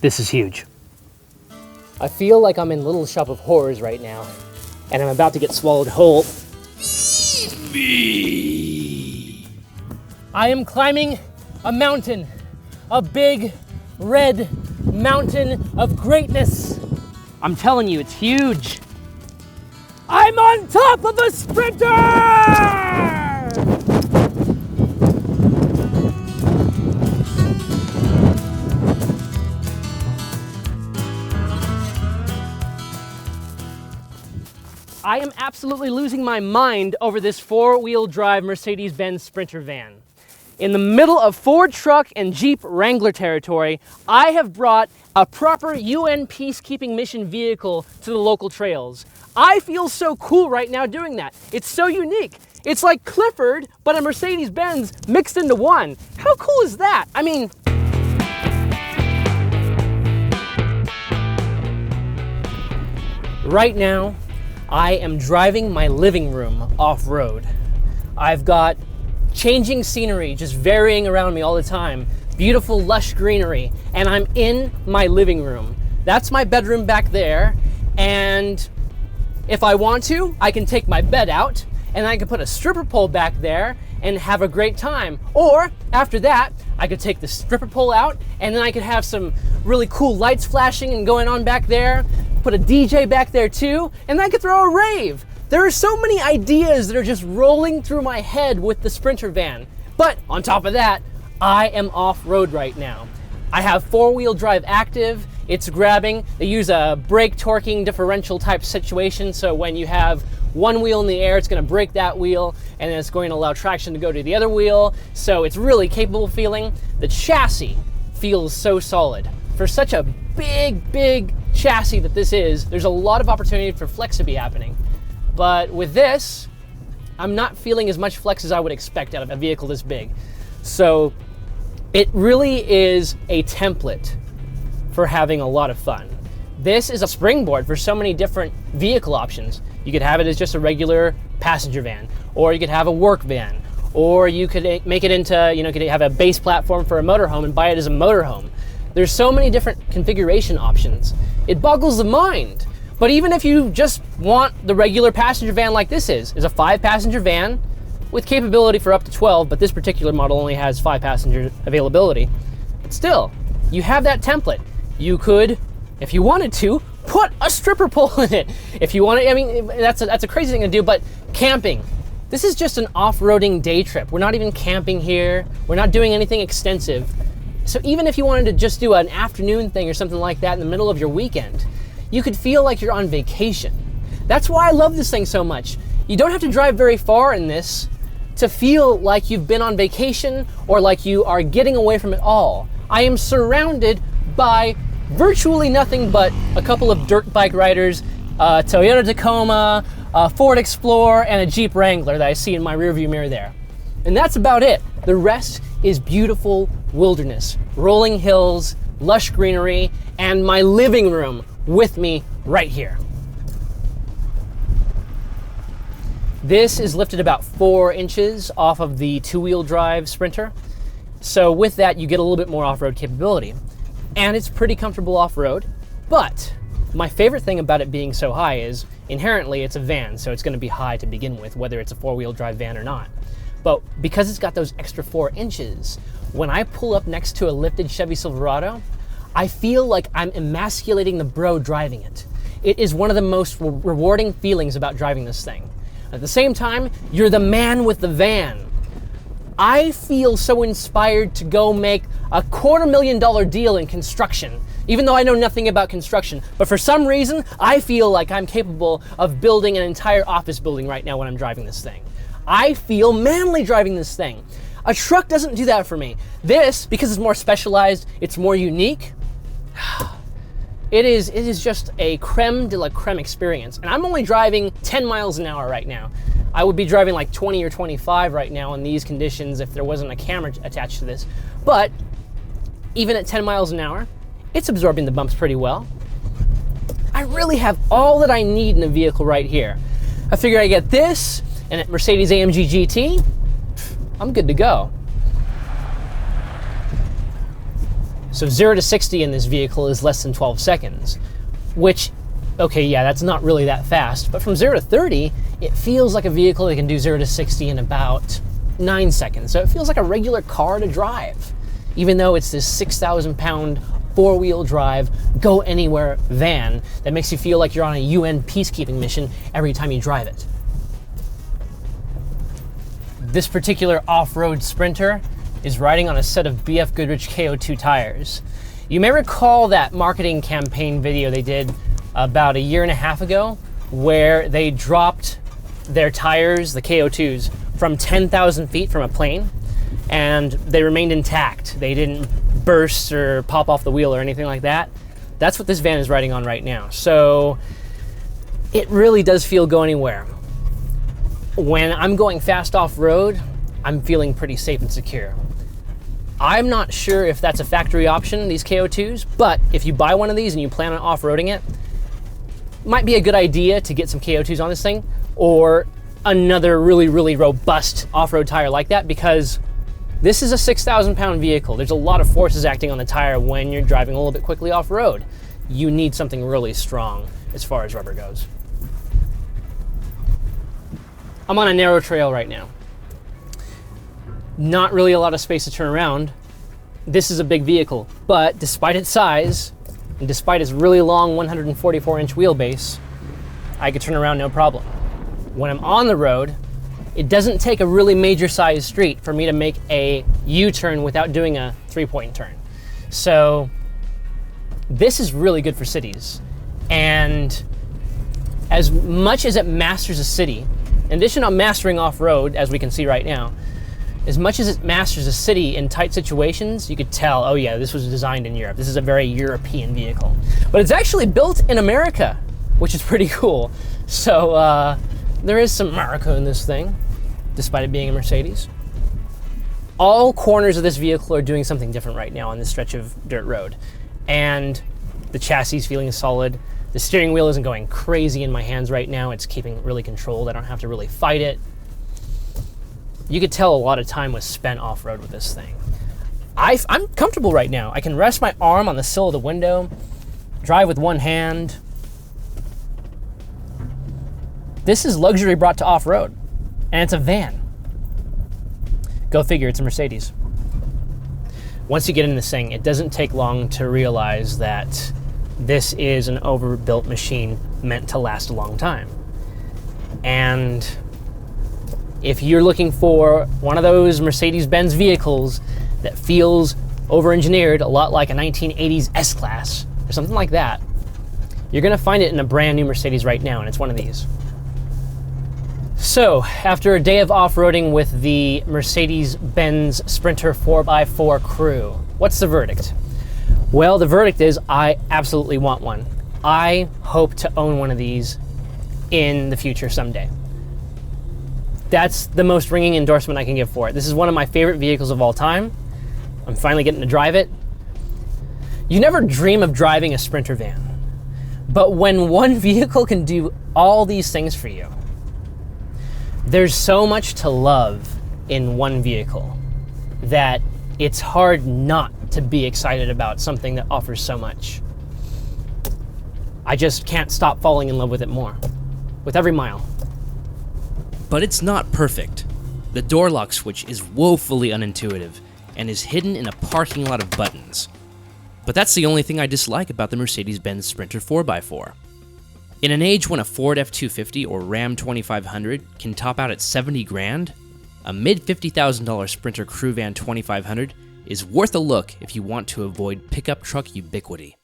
This is huge. I feel like I'm in Little Shop of Horrors right now, and I'm about to get swallowed whole. I am climbing a mountain, a big red mountain of greatness. I'm telling you, it's huge. I'm on top of a sprinter! I am absolutely losing my mind over this four-wheel drive Mercedes-Benz Sprinter van. In the middle of Ford truck and Jeep Wrangler territory, I have brought a proper UN peacekeeping mission vehicle to the local trails. I feel so cool right now doing that. It's so unique. It's like Clifford, but a Mercedes-Benz mixed into one. How cool is that? I mean, right now, I am driving my living room off-road. I've got changing scenery just varying around me all the time, beautiful lush greenery, and I'm in my living room. That's my bedroom back there, and if I want to, I can take my bed out and I can put a stripper pole back there and have a great time. Or after that, I could take the stripper pole out and then I could have some really cool lights flashing and going on back there, put a DJ back there too, and then I could throw a rave. There are so many ideas that are just rolling through my head with the Sprinter van. But on top of that, I am off-road right now. I have four-wheel drive active, it's grabbing. They use a brake torquing differential type situation, so when you have one wheel in the air, it's gonna brake that wheel, and then it's going to allow traction to go to the other wheel, so it's really capable feeling. The chassis feels so solid. For such a big chassis that this is, there's a lot of opportunity for flex to be happening. But with this, I'm not feeling as much flex as I would expect out of a vehicle this big. So it really is a template for having a lot of fun. This is a springboard for so many different vehicle options. You could have it as just a regular passenger van, or you could have a work van, or you could make it into, you could have a base platform for a motorhome and buy it as a motorhome. There's so many different configuration options. It boggles the mind. But even if you just want the regular passenger van like this is a 5-passenger van with capability for up to 12, but this particular model only has 5-passenger availability. But still, you have that template. You could, if you wanted to, put a stripper pole in it. If you wanted, I mean, that's a crazy thing to do, but camping. This is just an off-roading day trip. We're not even camping here. We're not doing anything extensive. So even if you wanted to just do an afternoon thing or something like that in the middle of your weekend, you could feel like you're on vacation. That's why I love this thing so much. You don't have to drive very far in this to feel like you've been on vacation or like you are getting away from it all. I am surrounded by virtually nothing but a couple of dirt bike riders, a Toyota Tacoma, a Ford Explorer, and a Jeep Wrangler that I see in my rearview mirror there. And that's about it. The rest is beautiful wilderness, rolling hills, lush greenery, and my living room with me right here. This is lifted about 4 inches off of the 2-wheel drive Sprinter. So with that, you get a little bit more off-road capability. And it's pretty comfortable off-road. But my favorite thing about it being so high is inherently it's a van, so it's gonna be high to begin with, whether it's a 4-wheel drive van or not. But because it's got those extra 4 inches, when I pull up next to a lifted Chevy Silverado, I feel like I'm emasculating the bro driving it. It is one of the most rewarding feelings about driving this thing. At the same time, you're the man with the van. I feel so inspired to go make a $250,000 deal in construction, even though I know nothing about construction. But for some reason, I feel like I'm capable of building an entire office building right now when I'm driving this thing. I feel manly driving this thing. A truck doesn't do that for me. This, because it's more specialized, it's more unique, it is just a creme de la creme experience. And I'm only driving 10 miles an hour right now. I would be driving like 20 or 25 right now in these conditions if there wasn't a camera attached to this. But even at 10 miles an hour, it's absorbing the bumps pretty well. I really have all that I need in a vehicle right here. I figure I get this and a Mercedes-AMG GT, I'm good to go. So 0 to 60 in this vehicle is less than 12 seconds, which, okay, yeah, that's not really that fast, but from 0 to 30, it feels like a vehicle that can do 0 to 60 in about 9 seconds. So it feels like a regular car to drive, even though it's this 6,000-pound four-wheel drive, go anywhere van that makes you feel like you're on a UN peacekeeping mission every time you drive it. This particular off-road Sprinter is riding on a set of BF Goodrich KO2 tires. You may recall that marketing campaign video they did about a year and a half ago, where they dropped their tires, the KO2s, from 10,000 feet from a plane, and they remained intact. They didn't burst or pop off the wheel or anything like that. That's what this van is riding on right now. So it really does feel go anywhere. When I'm going fast off-road, I'm feeling pretty safe and secure. I'm not sure if that's a factory option, these KO2s, but if you buy one of these and you plan on off-roading it, might be a good idea to get some KO2s on this thing, or another really, really robust off-road tire like that, because this is a 6,000-pound vehicle. There's a lot of forces acting on the tire when you're driving a little bit quickly off-road. You need something really strong as far as rubber goes. I'm on a narrow trail right now. Not really a lot of space to turn around. This is a big vehicle, but despite its size, and despite its really long 144-inch wheelbase, I could turn around no problem. When I'm on the road, it doesn't take a really major sized street for me to make a U-turn without doing a 3-point turn. So this is really good for cities. And as much as it masters a city, in addition to mastering off-road, as we can see right now, as much as it masters a city in tight situations, you could tell, oh yeah, this was designed in Europe. This is a very European vehicle. But it's actually built in America, which is pretty cool. So there is some America in this thing, despite it being a Mercedes. All corners of this vehicle are doing something different right now on this stretch of dirt road. And the chassis is feeling solid. The steering wheel isn't going crazy in my hands right now. It's keeping really controlled. I don't have to really fight it. You could tell a lot of time was spent off-road with this thing. I'm comfortable right now. I can rest my arm on the sill of the window, drive with one hand. This is luxury brought to off-road, and it's a van. Go figure, it's a Mercedes. Once you get in this thing, it doesn't take long to realize that this is an overbuilt machine meant to last a long time. And if you're looking for one of those Mercedes-Benz vehicles that feels over-engineered, a lot like a 1980s S-Class or something like that, you're gonna find it in a brand new Mercedes right now, and it's one of these. So, after a day of off-roading with the Mercedes-Benz Sprinter 4x4 crew, what's the verdict? Well, the verdict is I absolutely want one. I hope to own one of these in the future someday. That's the most ringing endorsement I can give for it. This is one of my favorite vehicles of all time. I'm finally getting to drive it. You never dream of driving a Sprinter van, but when one vehicle can do all these things for you, there's so much to love in one vehicle that it's hard not to be excited about something that offers so much. I just can't stop falling in love with it more, with every mile. But it's not perfect. The door lock switch is woefully unintuitive and is hidden in a parking lot of buttons. But that's the only thing I dislike about the Mercedes-Benz Sprinter 4x4. In an age when a Ford F-250 or Ram 2500 can top out at 70 grand, a mid-$50,000 Sprinter Crew Van 2500 is worth a look if you want to avoid pickup truck ubiquity.